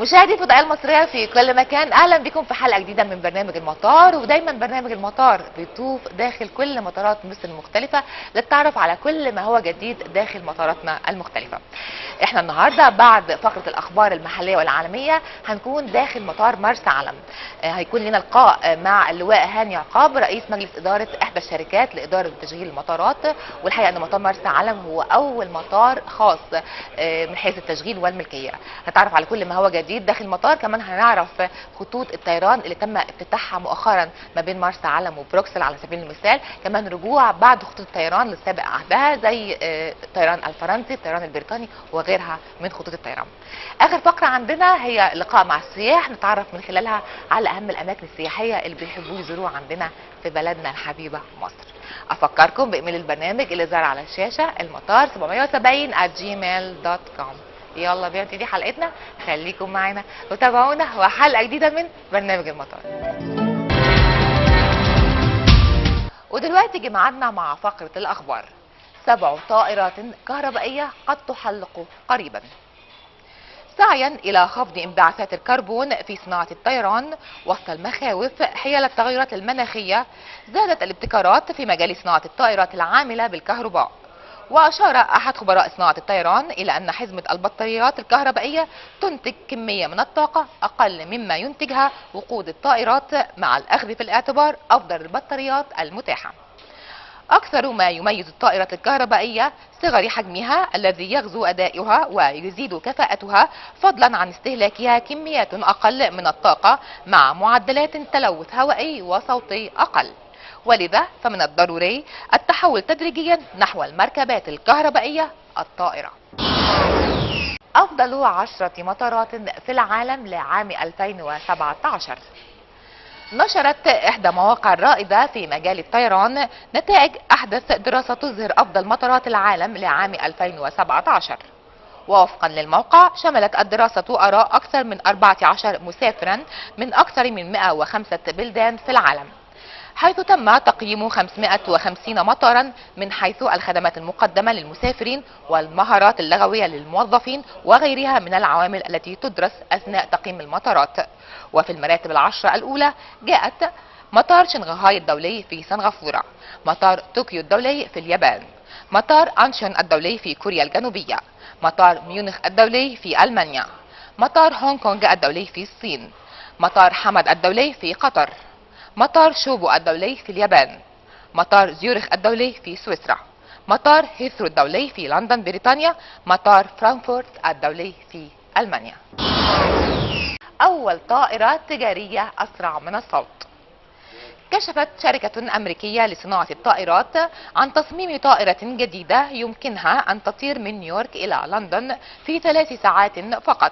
مشاهدي الفضائية المصرية في كل مكان، اهلا بكم في حلقة جديدة من برنامج المطار. ودايما برنامج المطار بيطوف داخل كل مطارات مصر المختلفة للتعرف على كل ما هو جديد داخل مطاراتنا المختلفة. احنا النهاردة بعد فقرة الاخبار المحلية والعالمية هنكون داخل مطار مرسى علم. هيكون لنا لقاء مع اللواء هاني عقاب رئيس مجلس ادارة احدى الشركات لادارة وتشغيل المطارات. والحقيقة ان مطار مرسى علم هو اول مطار خاص من حيث التشغيل والملكية. هنتعرف على كل ما هو جديد داخل المطار، كمان هنعرف خطوط الطيران اللي تم افتتاحها مؤخرا ما بين مرسى علم وبروكسل على سبيل المثال، كمان رجوع بعض خطوط الطيران للسابق عهدها زي الطيران الفرنسي، الطيران البريطاني وغيرها من خطوط الطيران. اخر فقره عندنا هي لقاء مع السياح، نتعرف من خلالها على اهم الاماكن السياحيه اللي بيحبوا يزوروها عندنا في بلدنا الحبيبه مصر. افكركم بايميل البرنامج اللي ظهر على الشاشه، المطار 770@gmail.com. يلا بينا نبتدي حلقتنا، خليكم معانا وتابعونا وحلقه جديده من برنامج المطار. ودلوقتي جمعنا مع فقره الاخبار. 7 طائرات كهربائيه قد تحلق قريبا. سعيا الى خفض انبعاثات الكربون في صناعه الطيران وسط المخاوف حيال التغيرات المناخيه، زادت الابتكارات في مجال صناعه الطائرات العامله بالكهرباء. وأشار أحد خبراء صناعة الطيران إلى أن حزمة البطاريات الكهربائية تنتج كمية من الطاقة أقل مما ينتجها وقود الطائرات، مع الأخذ في الاعتبار أفضل البطاريات المتاحة. أكثر ما يميز الطائرة الكهربائية صغر حجمها الذي يغزو أدائها ويزيد كفاءتها، فضلا عن استهلاكها كميات أقل من الطاقة مع معدلات تلوث هوائي وصوتي أقل. ولذا فمن الضروري التحول تدريجيا نحو المركبات الكهربائية الطائرة. أفضل 10 مطارات في العالم لعام 2017. نشرت إحدى مواقع الرائدة في مجال الطيران نتائج أحدث دراسة تظهر أفضل مطارات العالم لعام 2017. ووفقا للموقع شملت الدراسة آراء أكثر من 14 مسافرا من أكثر من 105 بلدان في العالم، حيث تم تقييم 550 مطارا من حيث الخدمات المقدمة للمسافرين والمهارات اللغوية للموظفين وغيرها من العوامل التي تدرس أثناء تقييم المطارات. وفي المراتب العشرة الأولى جاءت مطار شنغهاي الدولي في سنغافورة، مطار طوكيو الدولي في اليابان، مطار أنشون الدولي في كوريا الجنوبية، مطار ميونخ الدولي في ألمانيا، مطار هونغ كونغ الدولي في الصين، مطار حمد الدولي في قطر، مطار شوبو الدولي في اليابان، مطار زيورخ الدولي في سويسرا، مطار هيثرو الدولي في لندن بريطانيا، مطار فرانكفورت الدولي في ألمانيا. أول طائرة تجارية أسرع من الصوت. كشفت شركة أمريكية لصناعة الطائرات عن تصميم طائرة جديدة يمكنها أن تطير من نيويورك إلى لندن في 3 ساعات فقط،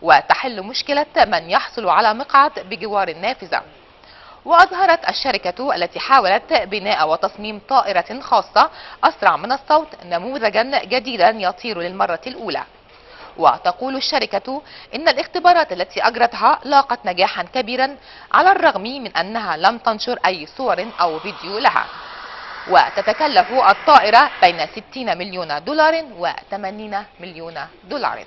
وتحل مشكلة من يحصل على مقعد بجوار النافذة. وأظهرت الشركة التي حاولت بناء وتصميم طائرة خاصة أسرع من الصوت نموذجا جديدا يطير للمرة الأولى. وتقول الشركة إن الاختبارات التي أجرتها لاقت نجاحا كبيرا على الرغم من أنها لم تنشر أي صور أو فيديو لها. وتتكلف الطائرة بين 60 مليون دولار و80 مليون دولار.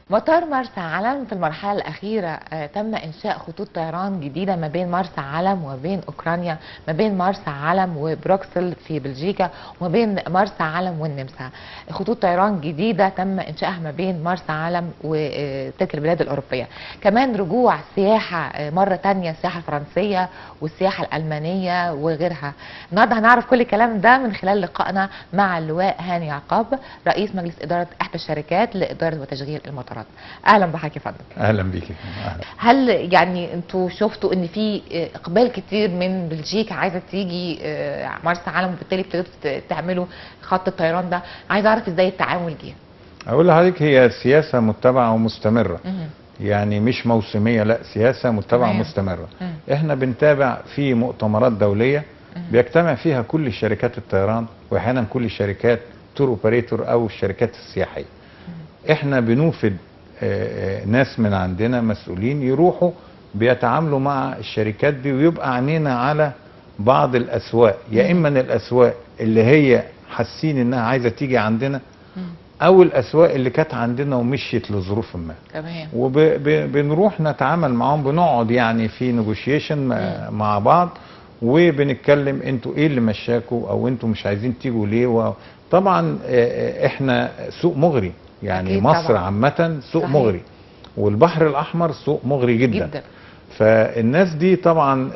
مطار مرسى علم في المرحلة الأخيرة تم إنشاء خطوط طيران جديدة ما بين مرسى علم وبين أوكرانيا، ما بين مرسى علم وبروكسل في بلجيكا، وما بين مرسى علم والنمسا. خطوط طيران جديدة تم إنشائها ما بين مرسى علم وتلك البلاد الأوروبية. كمان رجوع سياحة مرة تانية، السياحة الفرنسية والسياحة الألمانية وغيرها. النهارده هنعرف كل الكلام ده من خلال لقائنا مع اللواء هاني عقاب رئيس مجلس إدارة إحدى الشركات لإدارة وتشغيل المطارات. اهلا بحضرتك يا فندم. اهلا بيكي. هل يعني انتوا شفتوا ان في اقبال كتير من بلجيكا عايزه تيجي مرسى علم، وبالتالي ابتديتوا تعملوا خط الطيران ده؟ عايز اعرف ازاي التعامل جه. اقول لحضرتك هي سياسه متبعه ومستمره، يعني مش موسميه، لا سياسه متبعه ومستمره. احنا بنتابع في مؤتمرات دوليه بيجتمع فيها كل شركات الطيران واحيانا كل شركات تور اوبريتور او الشركات السياحيه. احنا بنوفد ناس من عندنا مسؤولين يروحوا بيتعاملوا مع الشركات دي، ويبقى عينينا على بعض الاسواق، يا اما الاسواق اللي هي حاسين انها عايزه تيجي عندنا، او الاسواق اللي كانت عندنا ومشيت لظروف ما. تمام. وبنروح نتعامل معاهم، بنقعد يعني في نيجوشيشن مع بعض، وبنتكلم انتوا ايه اللي مشاكوا، او انتوا مش عايزين تيجوا ليه. طبعا احنا سوق مغري، يعني مصر عامه سوق مغري، والبحر الاحمر سوق مغري جدا. فالناس دي طبعا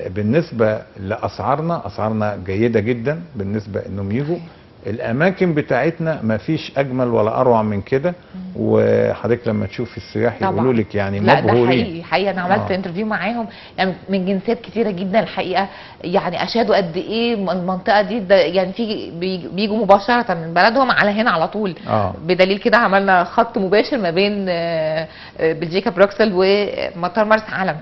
بالنسبه لاسعارنا، اسعارنا جيده جدا بالنسبه انهم يجوا. الاماكن بتاعتنا ما فيش اجمل ولا اروع من كده، وحضرتك لما تشوف السياح يقولوا لك يعني مبهورين. لا ده حقيقي انا عملت انترفيو معاهم يعني من جنسيات كتيره جدا الحقيقه، يعني اشادوا قد ايه المنطقه دي ده، يعني في بيجوا مباشره من بلدهم على هنا على طول. بدليل كده عملنا خط مباشر ما بين بلجيكا بروكسل ومطار مرسى علم.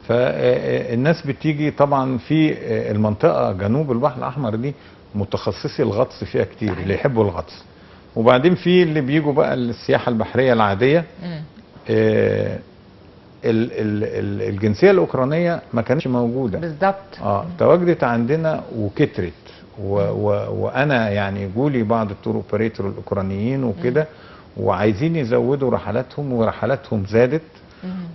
فالناس بتيجي طبعا في المنطقه جنوب البحر الاحمر دي، متخصصي الغطس فيها كتير، اللي يحبوا الغطس. وبعدين في اللي بيجوا بقى السياحه البحريه العاديه. الجنسيه الاوكرانيه ما كانتش موجوده بالظبط. تواجدت عندنا وكترت، وانا يعني جولي بعض التور اوبريتور الاوكرانيين وكده، وعايزين يزودوا رحلاتهم، ورحلاتهم زادت.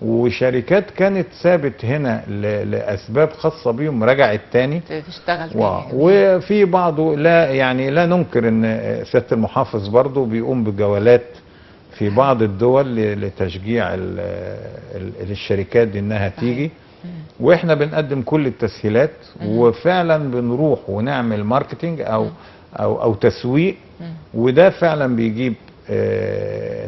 وشركات كانت ثابت هنا لاسباب خاصه بيهم رجعت تاني تشتغل وفي بعضه لا يعني لا ننكر ان سياده المحافظ برضه بيقوم بجولات في بعض الدول لتشجيع الشركات دي انها تيجي، واحنا بنقدم كل التسهيلات، وفعلا بنروح ونعمل ماركتينج او تسويق، وده فعلا بيجيب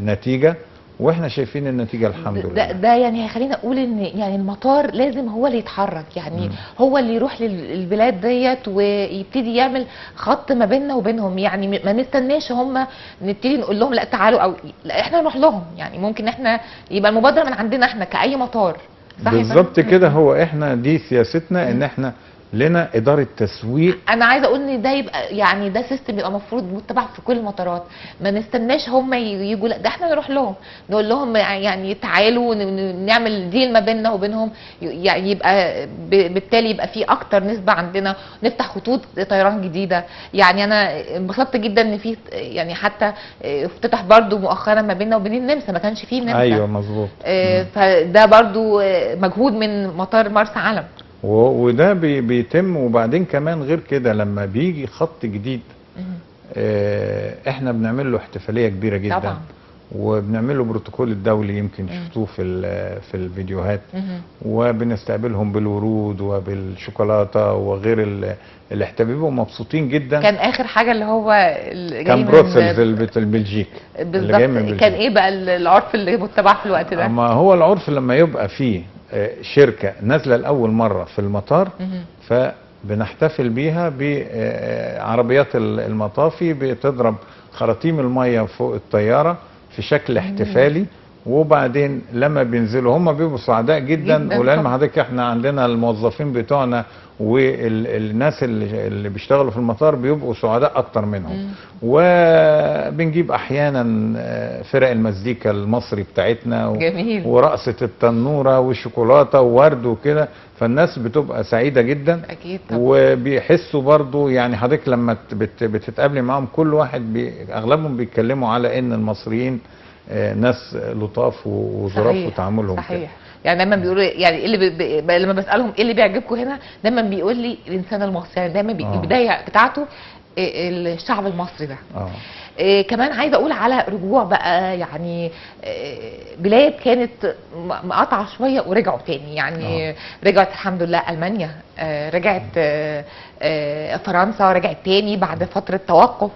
نتيجه، واحنا شايفين النتيجه الحمد لله. ده يعني هيخلينا اقول ان يعني المطار لازم هو اللي يتحرك، يعني هو اللي يروح للبلاد ديت ويبتدي يعمل خط ما بيننا وبينهم، يعني ما نستناش هم نبتدي نقول لهم لا تعالوا، او لا احنا نروح لهم. يعني ممكن احنا يبقى المبادره من عندنا احنا كاي مطار. صح بالظبط كده. هو احنا دي سياستنا ان احنا لنا اداره تسويق. انا عايزه اقول ان ده يبقى يعني ده سيستم يبقى المفروض متبع في كل المطارات، ما نستناش هم يجوا، لا ده احنا نروح لهم نقول لهم يعني تعالوا نعمل ديل ما بيننا وبينهم، يعني يبقى بالتالي يبقى في اكتر نسبه عندنا، نفتح خطوط طيران جديده. يعني انا انبسطت جدا ان في يعني حتى افتتح برضو مؤخرا ما بيننا وبين النمسا، ما كانش فيه النمسا. ايوه مظبوط. فده برضو مجهود من مطار مرسى علم، وده بيتم. وبعدين كمان غير كده لما بيجي خط جديد احنا بنعمل له احتفاليه كبيره جدا طبعا، وبنعمل له بروتوكول الدولي يمكن شفتوه في الفيديوهات، وبنستقبلهم بالورود وبالشوكولاته وغير الاحتفال، بيبقوا مبسوطين جدا. كان اخر حاجه اللي هو كان بروكسلز البلجيك بالظبط. كان ايه بقى العرف اللي متبع في الوقت ده؟ اما هو العرف لما يبقى فيه شركة نازلة لأول مرة في المطار، فبنحتفل بيها بعربيات المطافي، بتضرب خراطيم المية فوق الطيارة في شكل احتفالي، وبعدين لما بينزلوا هم بيبقوا سعداء جدا. ولعلم حضرتك احنا عندنا الموظفين بتوعنا والناس اللي بيشتغلوا في المطار بيبقوا سعداء اكتر منهم. وبنجيب احيانا فرق المزيكا المصري بتاعتنا جميل، ورقصة التنورة والشوكولاتة وورد وكده، فالناس بتبقى سعيدة جدا. اكيد طبعا. وبيحسوا برضو يعني حضرتك لما بتتقابلي معاهم كل واحد اغلبهم بيتكلموا على ان المصريين ناس لطاف وظراف وتعاملهم صحيح كده. يعني دايما بيقولوا يعني اللي لما بسالهم ايه اللي بيعجبكم هنا، دايما بيقول لي الانسان المصري، يعني دايما البدايه بتاعته الشعب المصري ده. كمان عايزه اقول على رجوع بقى، يعني بلاد كانت مقاطعه شويه ورجعوا تاني، يعني رجعت الحمد لله. المانيا رجعت، فرنسا رجعت تاني بعد فتره توقف،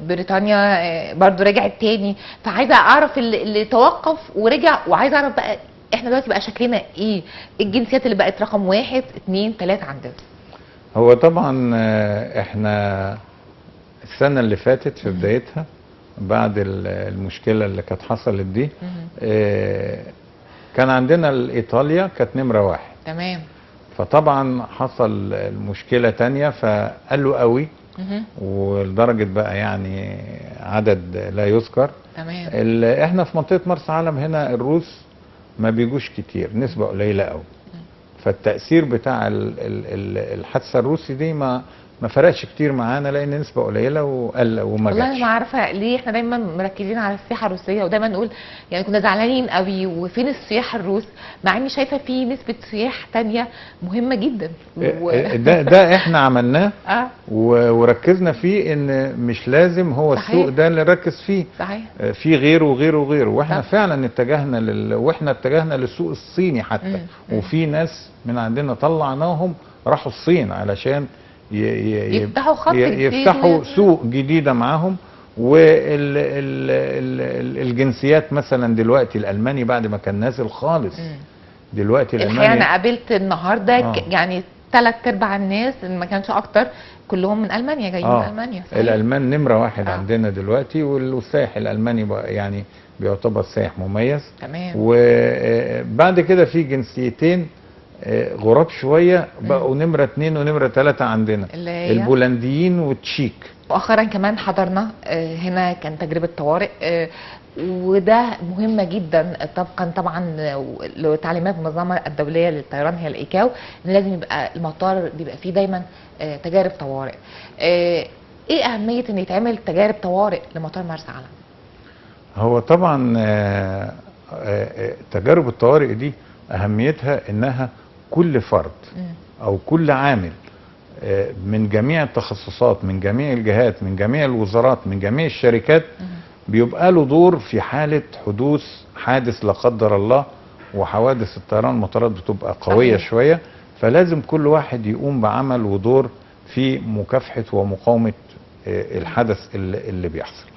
بريطانيا برضو رجعت تاني. فعايزه اعرف اللي توقف ورجع، وعايزه اعرف بقى احنا دلوقتي بقى شكلنا ايه، الجنسيات اللي بقت رقم 1 2 3 عندنا. هو طبعا احنا السنة اللي فاتت في بدايتها بعد المشكلة اللي كانت حصلت دي، كان عندنا ايطاليا كانت نمرة 1. تمام. فطبعا حصل المشكلة تانية فقالوا قوي، ولدرجة بقى يعني عدد لا يذكر. تمام. احنا في منطقة مرسى علم هنا الروس ما بيجوش كتير، نسبة قليلة قوي. فالتأثير بتاع الحادثة الروسي دي ما فرقش كتير معانا، لان نسبة قليلة وقل وما والله جاتش. ما عارفه ليه احنا دايما مركزين على السياحه الروسيه، ودايما نقول يعني كنا زعلانين قوي وفين السياح الروس، مع اني شايفه في نسبه سياح تانية مهمه جدا ده احنا عملناه اه وركزنا فيه، ان مش لازم هو صحيح. السوق ده اللي نركز فيه، صحيح. في غيره وغيره وغيره، واحنا صح. فعلا اتجهنا للسوق الصيني حتى. وفي ناس من عندنا طلعناهم راحوا الصين علشان يفتحوا خط جديد يفتحوا سوق جديده معاهم. والجنسيات مثلا دلوقتي الالماني بعد ما كان نازل خالص، دلوقتي الحقيقه الالماني انا قابلت النهارده يعني 3/4 الناس ان ما كانش اكتر كلهم من المانيا، جايين من المانيا. صحيح. الالمان نمره واحد عندنا دلوقتي، والسائح الالماني يعني بيعتبر سائح مميز. تمام. وبعد كده في جنسيتين غراب شويه بقوا نمره 2 ونمره 3 عندنا، اللي هي البولنديين والتشيك. مؤخرا كمان حضرنا هنا كان تجربه طوارئ، وده مهمه جدا طبقا طبعا لتعليمات المنظمه الدوليه للطيران هي الايكاو، ان لازم يبقى المطار بيبقى فيه دايما تجارب طوارئ. ايه اهميه ان يتعمل تجارب طوارئ لمطار مرسى علم؟ هو طبعا تجارب الطوارئ دي اهميتها انها كل فرد او كل عامل من جميع التخصصات، من جميع الجهات، من جميع الوزارات، من جميع الشركات، بيبقى له دور في حالة حدوث حادث لا قدر الله. وحوادث الطيران المطارات بتبقى قوية شوية، فلازم كل واحد يقوم بعمل ودور في مكافحة ومقاومة الحدث اللي بيحصل.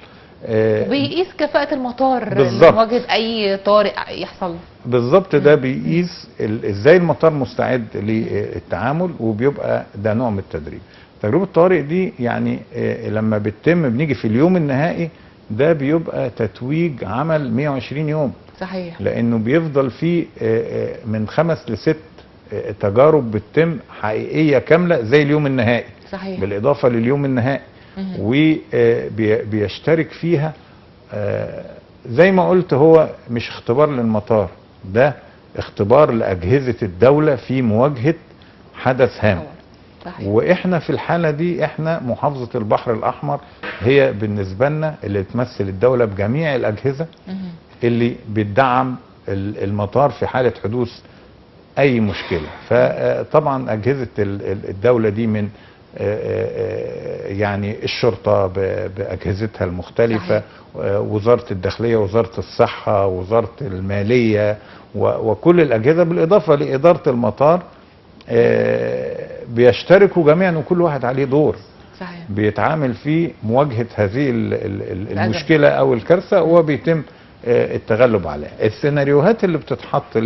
وبيقيس كفاءة المطار بالظبط لمواجهة أي طارئ يحصل. بالظبط، ده بيقيس ازاي المطار مستعد للتعامل، وبيبقى ده نوع من التدريب. تجربة الطوارئ دي يعني لما بنيجي في اليوم النهائي ده بيبقى تتويج عمل 120 يوم. صحيح. لأنه بيفضل فيه من 5 ل6 تجارب بتتم حقيقية كاملة زي اليوم النهائي. صحيح. بالإضافة لليوم النهائي. وبيشترك فيها زي ما قلت، هو مش اختبار للمطار، ده اختبار لأجهزة الدولة في مواجهة حدث هام. صحيح. واحنا في الحالة دي احنا محافظة البحر الأحمر هي بالنسبة لنا اللي تمثل الدولة بجميع الأجهزة اللي بتدعم المطار في حالة حدوث أي مشكلة. فطبعا أجهزة الدولة دي من يعني الشرطة بأجهزتها المختلفة، وزارة الداخلية، وزارة الصحة، وزارة المالية، وكل الأجهزة، بالإضافة لإدارة المطار، بيشتركوا جميعا وكل واحد عليه دور. صحيح. بيتعامل في مواجهة هذه المشكلة أو الكارثة، وبيتم التغلب عليها. السيناريوهات اللي بتتحط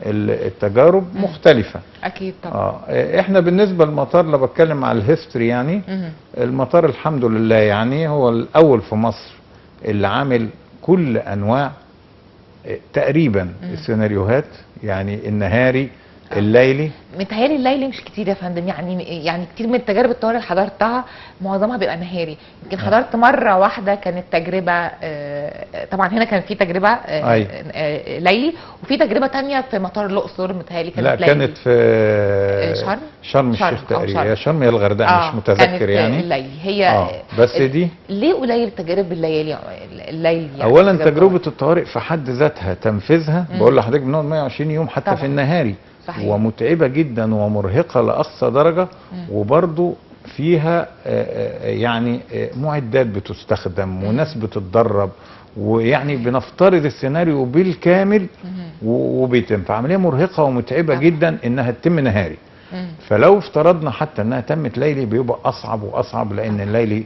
للتجارب مختلفة. أكيد طبعا. احنا بالنسبة للمطار، لو بتكلم على الهيستوري يعني، المطار الحمد لله يعني هو الأول في مصر اللي عامل كل أنواع تقريبا السيناريوهات، يعني النهاري، الليلي. متهيألي الليلي مش كتير يا فندم، يعني كتير من التجارب الطوارئ اللي حضرتها معظمها بيبقى نهاري. يمكن حضرت مره واحده كانت تجربه، طبعا هنا كان في تجربه ليلي، وفي تجربه تانية في مطار الاقصر متهيألي كانت لا ليلي. كانت في شرم الشيخ تقريبا، يا شرم يا الغردقه، مش متذكر يعني. الليلي هي بس دي ليه قليل التجارب الليلي يعني؟ اولا تجربه الطوارئ في حد ذاتها تنفيذها، بقول لحضرتك بنقعد 120 يوم حتى طبعا في النهاري. صحيح. ومتعبة جدا ومرهقة لأقصى درجة. وبرضو فيها يعني معدات بتستخدم وناس بتتدرب، ويعني بنفترض السيناريو بالكامل وبيتم، فعملية مرهقة ومتعبة جدا انها تتم نهاري. فلو افترضنا حتى انها تمت ليلي بيبقى اصعب واصعب، لان الليلي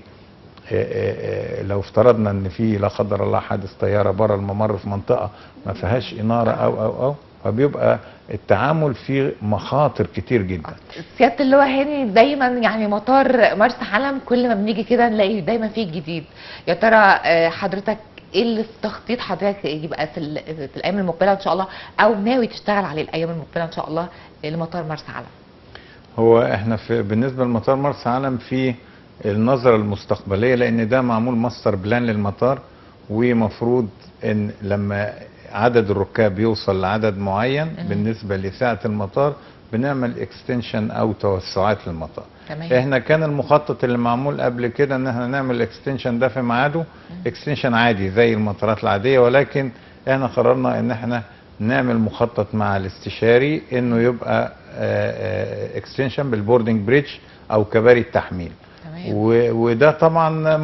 لو افترضنا ان في لا قدر الله حادث طيارة بره الممر في منطقة ما فيهاش انارة او فبيبقى التعامل فيه مخاطر كتير جدا. سيادة اللواء هاني، دايما يعني مطار مرسى علم كل ما بنيجي كده نلاقي دايما فيه جديد. يا ترى حضرتك ايه اللي في تخطيط حضرتك يبقى في الايام المقبله ان شاء الله، او ناوي تشتغل عليه الايام المقبله ان شاء الله لمطار مرسى علم؟ هو احنا بالنسبه لمطار مرسى علم في النظره المستقبليه، لان ده معمول ماستر بلان للمطار، ومفروض ان لما عدد الركاب يوصل لعدد معين بالنسبة لسعة المطار بنعمل اكستنشن او توسعات للمطار. تمام. احنا كان المخطط اللي معمول قبل كده ان احنا نعمل اكستنشن ده في ميعاده، اكستنشن عادي زي المطارات العاديه، ولكن احنا قررنا ان احنا نعمل مخطط مع الاستشاري انه يبقى اكستنشن بالبوردنج بريدج او كباري التحميل. تمام. وده طبعا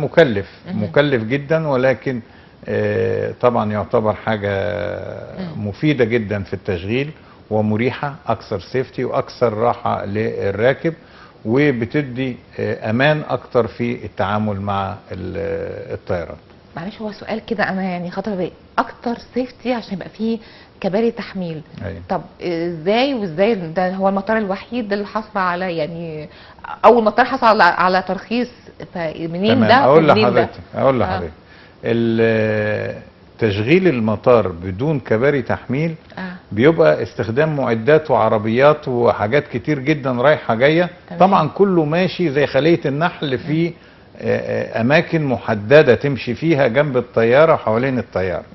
مكلف جدا، ولكن طبعا يعتبر حاجه مفيده جدا في التشغيل ومريحه، اكثر سيفتي واكثر راحه للراكب، وبتدي امان اكتر في التعامل مع الطيران. معلش هو سؤال كده انا يعني خاطر بالي، اكتر سيفتي عشان يبقى فيه كباري تحميل. أيوة. طب ازاي ده هو المطار الوحيد اللي حصل على يعني اول مطار حصل على ترخيص، فمنين تمام. ده؟ اقول ومنين لحضرتك تشغيل المطار بدون كباري تحميل بيبقى استخدام معدات وعربيات وحاجات كتير جدا رايحه جايه. طبعا كله ماشي زي خليه النحل في اماكن محدده تمشي فيها جنب الطياره وحوالين الطياره.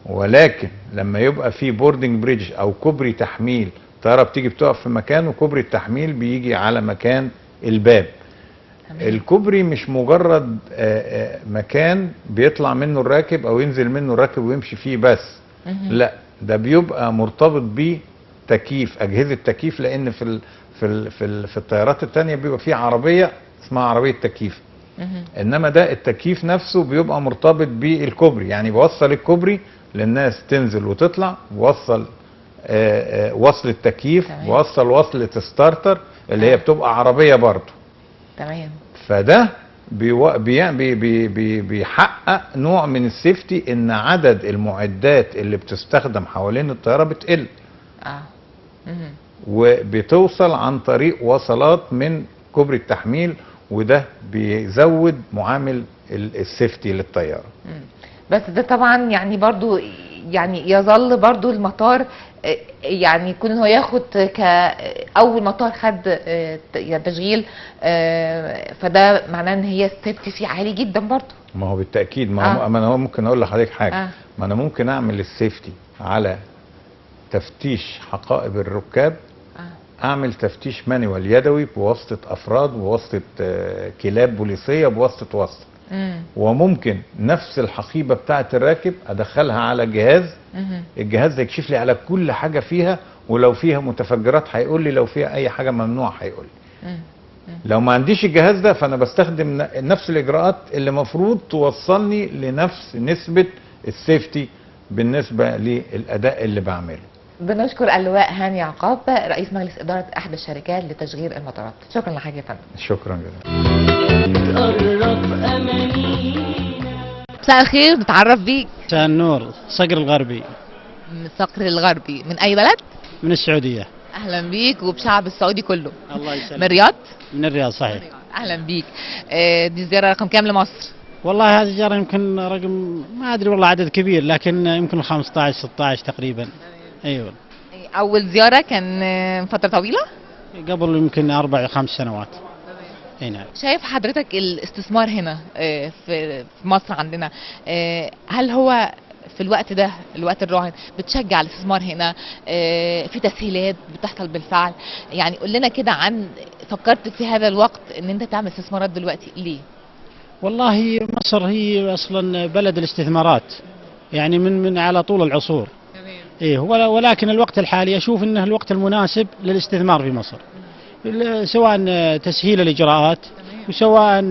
ولكن لما يبقى في بوردنج بريدج او كوبري تحميل، الطياره بتيجي بتقف في مكان وكوبري التحميل بيجي على مكان الباب. الكوبري مش مجرد مكان بيطلع منه الراكب او ينزل منه الراكب ويمشي فيه بس، لا ده بيبقى مرتبط بتكييف، اجهزه تكييف، لان في الطيارات التانية بيبقى في عربيه اسمها عربيه تكييف، انما ده التكييف نفسه بيبقى مرتبط بالكوبري، يعني بيوصل الكوبري للناس تنزل وتطلع، بيوصل وصل التكييف، بيوصل وصلة ستارتر اللي هي بتبقى عربيه برضه. تمام. فده بيحقق نوع من السيفتي، ان عدد المعدات اللي بتستخدم حوالين الطياره بتقل. وبتوصل عن طريق وصلات من كوبري التحميل، وده بيزود معامل السيفتي للطياره. بس ده طبعا يعني برضو يعني يظل برضو المطار يعني يكون هو ياخد كأول مطار خد يعني تشغيل، فده معناه ان هي السيفتي فيه عالي جدا برضو. ما هو بالتأكيد. ما انا ممكن اقول لحضرتك حاجة. ما انا ممكن اعمل السيفتي على تفتيش حقائب الركاب، اعمل تفتيش مانيوال يدوي بواسطة افراد، بواسطة كلاب بوليسية، بواسطة واسطة. وممكن نفس الحقيبه بتاعه الراكب ادخلها على جهاز، الجهاز ده يكشف لي على كل حاجه فيها، ولو فيها متفجرات هيقول لي، لو فيها اي حاجه ممنوع هيقول لي. لو ما عنديش الجهاز ده فانا بستخدم نفس الاجراءات اللي المفروض توصلني لنفس نسبه السيفتي بالنسبه للاداء اللي بعمله. بنشكر اللواء هاني عقاب رئيس مجلس اداره احدى الشركات لتشغيل المطارات. شكرا لحضرتك يا فندم. شكرا جزيلا. مساء الخير، نتعرف بيك. مساء النور. صقر الغربي. من صقر الغربي، من اي بلد؟ من السعوديه. اهلا بيك وبشعب السعودي كله. الله يسلمك. من الرياض؟ من الرياض صحيح. اهلا بيك. دي زياره رقم كام لمصر؟ والله هذه الزياره يمكن رقم ما ادري والله عدد كبير، لكن يمكن 15 16 تقريبا. ايوه. اول زياره كان فتره طويله؟ قبل يمكن 4 5 سنوات. اي نعم. شايف حضرتك الاستثمار هنا في مصر عندنا، هل هو في الوقت ده الوقت الراهن بتشجع الاستثمار هنا؟ في تسهيلات بتحصل بالفعل؟ يعني قول لنا كده عن فكرت في هذا الوقت ان انت تعمل استثمارات دلوقتي ليه؟ والله مصر هي اصلا بلد الاستثمارات، يعني من على طول العصور. تمام. ايه، ولكن الوقت الحالي اشوف انه الوقت المناسب للاستثمار في مصر، سواء تسهيل الاجراءات وسواء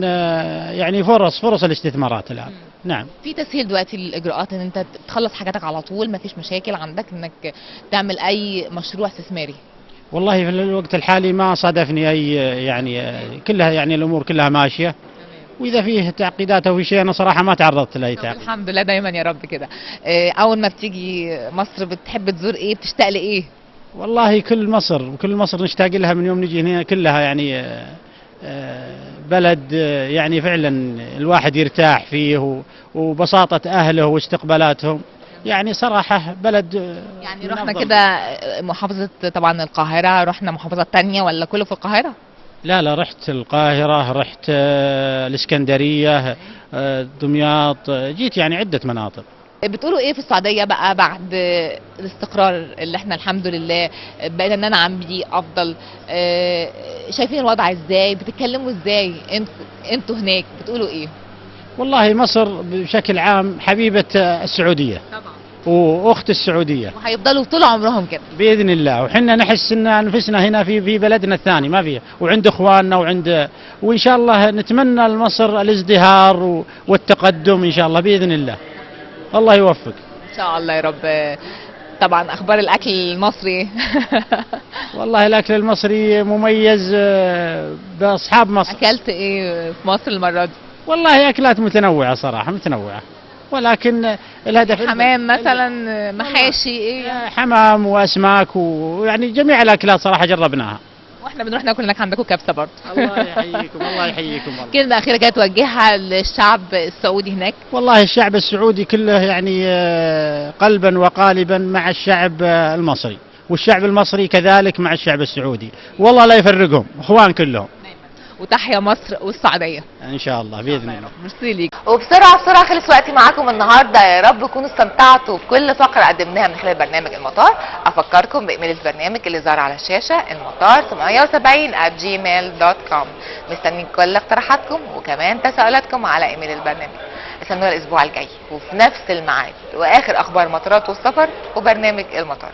يعني فرص الاستثمارات الان. نعم. في تسهيل دلوقتي للاجراءات ان انت تخلص حاجاتك على طول، ما فيش مشاكل عندك انك تعمل اي مشروع استثماري؟ والله في الوقت الحالي ما صادفني اي يعني كلها يعني الامور كلها ماشيه، واذا فيه تعقيدات او في شيء انا صراحه ما تعرضت لاي تعقيد. الحمد لله دايما يا رب كده. اول ما بتيجي مصر بتحب تزور ايه؟ بتشتاق لايه؟ والله كل مصر نشتاق لها من يوم نجي هنا، كلها يعني بلد يعني فعلا الواحد يرتاح فيه، وبساطة أهله واستقبالاتهم، يعني صراحة بلد يعني رحنا كده محافظة طبعا القاهرة، رحنا محافظات تانية ولا كله في القاهرة؟ لا رحت القاهرة، رحت الإسكندرية، دمياط، جيت يعني عدة مناطق. بتقولوا ايه في السعوديه بقى بعد الاستقرار اللي احنا الحمد لله بقينا ننعم بيه افضل؟ شايفين الوضع ازاي؟ بتتكلموا ازاي انتوا هناك؟ بتقولوا ايه؟ والله مصر بشكل عام حبيبة السعودية طبعا، واخت السعودية وهيفضلوا طول عمرهم كده باذن الله. وحنا نحس ان انفسنا هنا في بلدنا الثاني ما فيه، وعند اخواننا وان شاء الله نتمنى لمصر الازدهار والتقدم ان شاء الله باذن الله. الله يوفق. ان شاء الله يا رب. طبعا اخبار الاكل المصري والله الاكل المصري مميز باصحاب مصر. اكلت ايه في مصر المره دي؟ والله اكلات متنوعه صراحه متنوعه، ولكن الهدف حمام مثلا، محاشي ايه؟ حمام واسماك ويعني جميع الاكلات صراحه جربناها. واحنا بنروح ناكل هناك عندكم كبسه برضه. الله يحييكم الله يحييكم والله. كلمه اخيره كده توجهها للشعب السعودي هناك؟ والله الشعب السعودي كله يعني قلبا وقالبا مع الشعب المصري، والشعب المصري كذلك مع الشعب السعودي، والله لا يفرقهم، اخوان كلهم. وتحيا مصر والسعوديه ان شاء الله باذن الله. ميرسي ليك. وبسرعه خلص وقتي معاكم النهارده، يا رب تكونوا استمتعتوا بكل فقره قدمناها من خلال برنامج المطار. افكركم بايميل البرنامج اللي ظهر على الشاشه، المطار 870@gmail.com. مستنيين كل اقتراحاتكم وكمان تساؤلاتكم على ايميل البرنامج. استنونا الاسبوع الجاي وفي نفس الميعاد واخر اخبار المطارات والسفر وبرنامج المطار.